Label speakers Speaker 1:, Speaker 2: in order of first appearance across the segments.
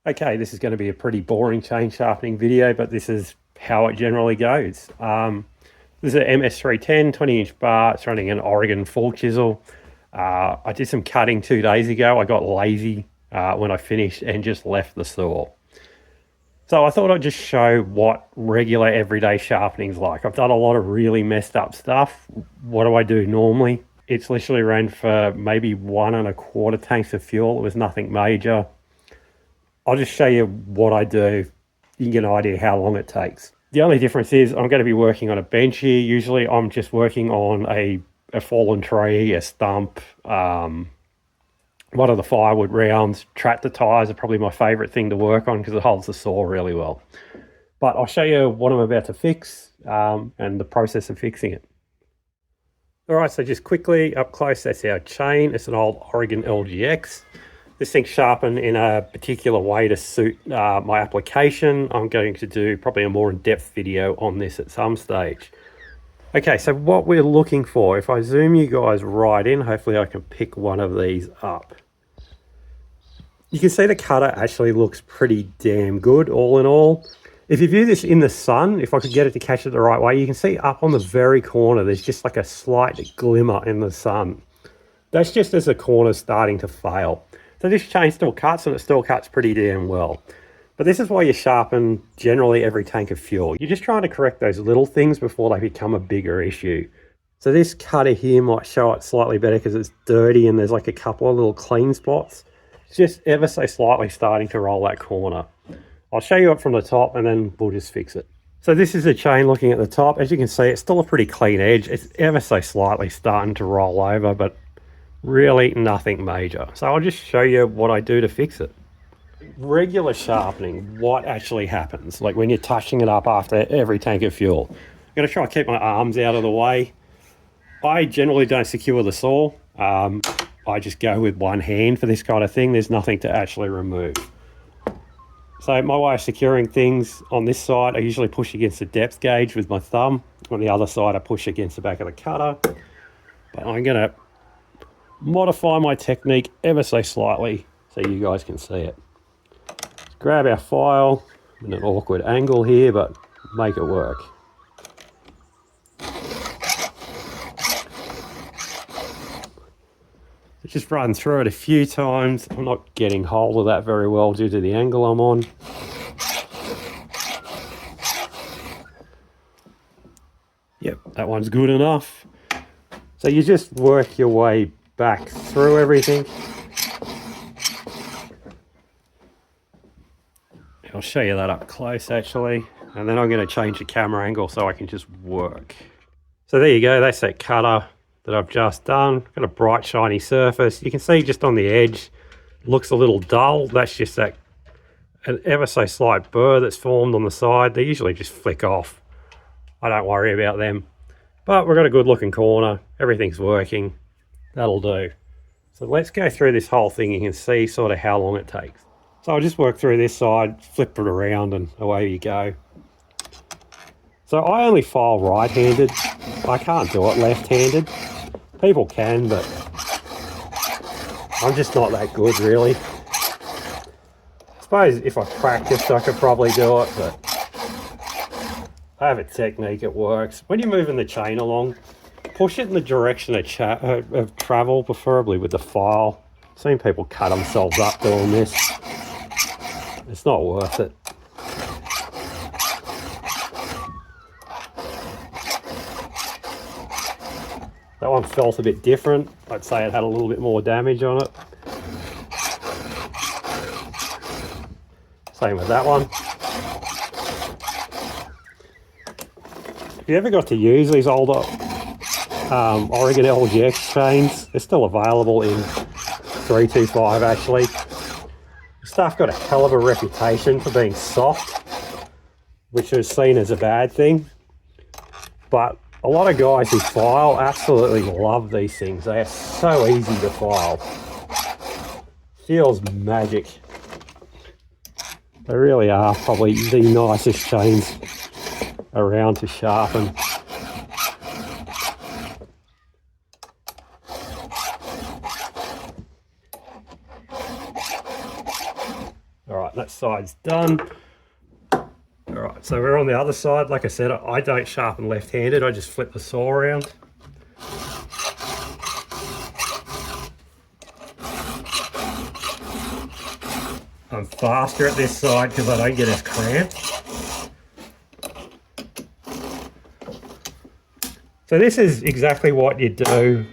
Speaker 1: Okay, this is going to be a pretty boring chain sharpening video, but this is how it generally goes. This is an MS310 20-inch bar. It's running an Oregon full chisel. I did some cutting 2 days ago. I got lazy when I finished and just left the saw. So I thought I'd just show what regular everyday sharpening is like. I've done a lot of really messed up stuff. What do I do normally? It's literally ran for maybe 1.25 tanks of fuel. It was nothing major. I'll just show you what I do. You can get an idea how long it takes. The only difference is I'm going to be working on a bench here. Usually I'm just working on a fallen tree, a stump, one of the firewood rounds. Tractor tires are probably my favorite thing to work on because it holds the saw really well. But I'll show you what I'm about to fix and the process of fixing it. All right, so just quickly up close, that's our chain. It's an old Oregon LGX. This thing's sharpened in a particular way to suit my application. I'm going to do probably a more in-depth video on this at some stage. Okay, so what we're looking for, if I zoom you guys right in, hopefully I can pick one of these up. You can see the cutter actually looks pretty damn good all in all. If you view this in the sun, if I could get it to catch it the right way, you can see up on the very corner, there's just like a slight glimmer in the sun. That's just as the corner's starting to fail. So this chain still cuts, and it still cuts pretty damn well. But this is why you sharpen generally every tank of fuel. You're just trying to correct those little things before they become a bigger issue. So this cutter here might show it slightly better because it's dirty and there's like a couple of little clean spots. It's just ever so slightly starting to roll that corner. I'll show you it from the top and then we'll just fix it. So this is the chain looking at the top. As you can see, it's still a pretty clean edge. It's ever so slightly starting to roll over, but really nothing major. So I'll just show you what I do to fix it. Regular sharpening, what actually happens, like when you're touching it up after every tank of fuel. I'm going to try and keep my arms out of the way. I generally don't secure the saw. I just go with one hand for this kind of thing. There's nothing to actually remove. So my way of securing things on this side, I usually push against the depth gauge with my thumb. On the other side, I push against the back of the cutter. But I'm going to modify my technique ever so slightly so you guys can see it. Let's grab our file in an awkward angle here, but make it work. Just run through it a few times. I'm not getting hold of that very well due to the angle I'm on. Yep, that one's good enough. So you just work your way back through everything. I'll show you that up close actually, and then I'm going to change the camera angle so I can just work. So there you go, that's that cutter that I've just done. Got a bright shiny surface. You can see just on the edge, looks a little dull. That's just that an ever so slight burr that's formed on the side. They usually just flick off. I don't worry about them. But we've got a good looking corner. Everything's working. That'll do. So let's go through this whole thing. You can see sort of how long it takes. So I'll just work through this side, flip it around, and away you go. So I only file right-handed. I can't do it left-handed. People can, but I'm just not that good, really. I suppose if I practiced, I could probably do it, but I have a technique, it works. When you're moving the chain along, push it in the direction of travel, preferably with the file. I've seen people cut themselves up doing this. It's not worth it. That one felt a bit different. I'd say it had a little bit more damage on it. Same with that one. If you ever got to use these older Oregon LGX chains, they're still available in 325 actually. The stuff got a hell of a reputation for being soft, which is seen as a bad thing. But a lot of guys who file absolutely love these things. They are so easy to file. Feels magic. They really are probably the nicest chains around to sharpen. All right, that side's done. All right, so we're on the other side. Like I said, I don't sharpen left-handed. I just flip the saw around. I'm faster at this side because I don't get as cramped. So this is exactly what you do.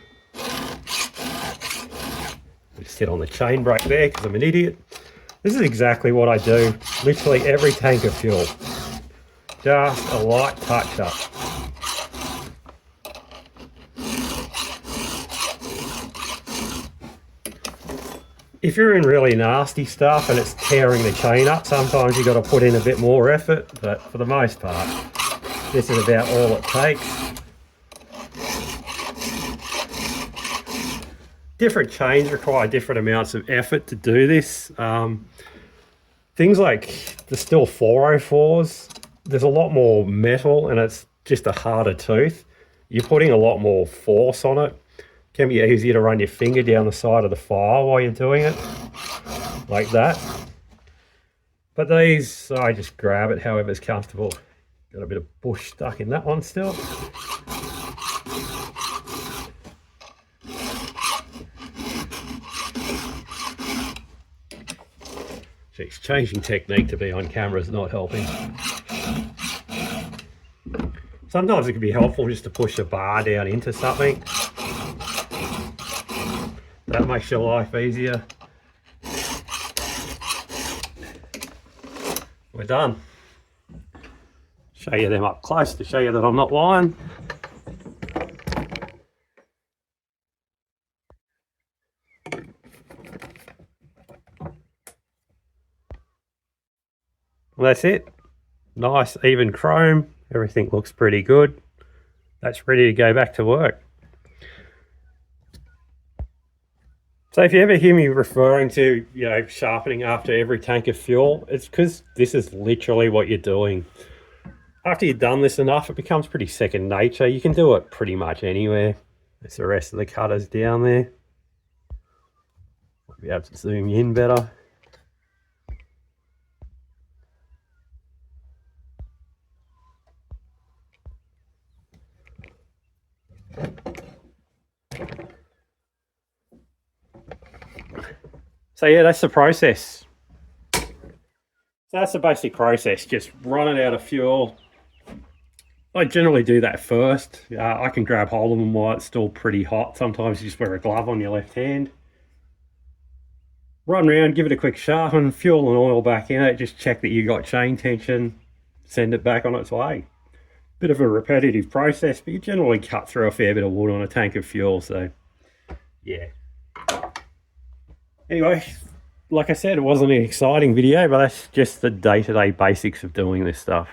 Speaker 1: Just sit on the chain brake there because I'm an idiot. This is exactly what I do literally every tank of fuel. Just a light touch up. If you're in really nasty stuff and it's tearing the chain up, sometimes you've got to put in a bit more effort, but for the most part, this is about all it takes. Different chains require different amounts of effort to do this. Things like the Stihl 404s, there's a lot more metal and it's just a harder tooth. You're putting a lot more force on it. It can be easier to run your finger down the side of the file while you're doing it, like that. But these, I just grab it however's comfortable. Got a bit of bush stuck in that one still. Geez, changing technique to be on camera is not helping. Sometimes it can be helpful just to push a bar down into something. That makes your life easier. We're done. Show you them up close to show you that I'm not lying. Well, that's it. Nice even chrome. Everything looks pretty good. That's ready to go back to work. So if you ever hear me referring to, sharpening after every tank of fuel, it's because this is literally what you're doing. After you've done this enough, it becomes pretty second nature. You can do it pretty much anywhere. There's the rest of the cutters down there. Might be able to zoom in better. So yeah, that's the process. So that's the basic process, just run it out of fuel. I generally do that first. I can grab hold of them while it's still pretty hot. Sometimes you just wear a glove on your left hand. Run around, give it a quick sharpen, fuel and oil back in it, just check that you got chain tension, send it back on its way. Bit of a repetitive process, but you generally cut through a fair bit of wood on a tank of fuel, so yeah. Anyway, like I said, it wasn't an exciting video, but that's just the day-to-day basics of doing this stuff.